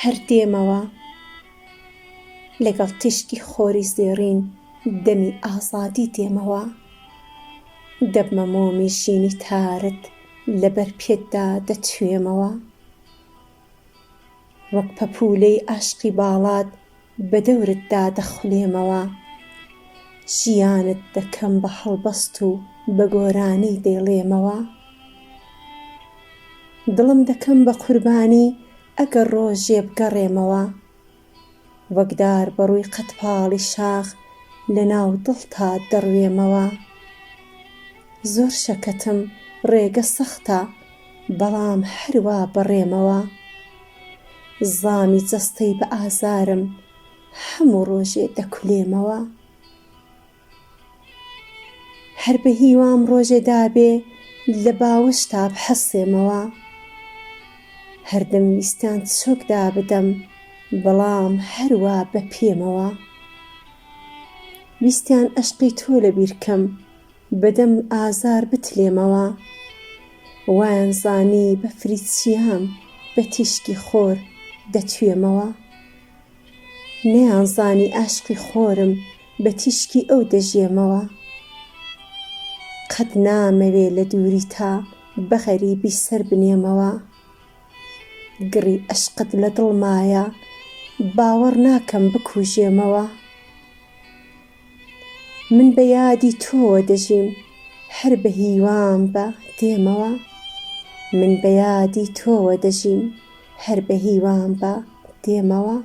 هەر دێمەوە لەگەڵ تیشکی خۆری زێڕین دەمی ئازادی دێمەوە دەبمە مۆمی ژینی تارت لەبەر پێتدا دەتوێمەوە وەک پەپولەی عاشقی باڵات بە دەورتدا دەخولێمەوە ژیانت دەکەم بە هەڵبەست و بە گۆرانەی دەیڵێمەوە دڵم دەکەم بە قوربانی ئەگەر ڕۆژێ بگەڕێمەوە وەک دار بەڕووی قەتپاڵی شاخ لەناو دڵتا دەڕوێمەوە زۆر شەکەتم ڕێگە سەختە بەڵام هەروا بەڕێمەوە زامی جەستەی بە ئازارم هەموو ڕۆژێ دەکولێمەوە هەر بە هیوام ڕۆژێ دابێ لە باوەشتا بحەسێمەوە هەردەم ویستیان چۆکدا بدەم بەڵام هەروا بە پێمەوە ویستیان عەشقی تۆ لەبیرکەم بەدەم ئازار بتلێمەوە وایان زانی بە فریچیام بە تیشکی خۆر دەتوێمەوە نەیانزانی عاشقی خۆرم بە تیشکی ئەو دەژێمەوە قەت نامەوێ لە دووری تا بە غەریبی سەر بنێمەوە گڕی عەشقت لە دڵمایە باوەڕ ناکەم بکوژێمەوە من بە یادی تۆوە دەژیم هەر بە هیوام بە دێمەوە من بە یادی تۆوە دەژیم هەر بە هیوام بە دێمەوە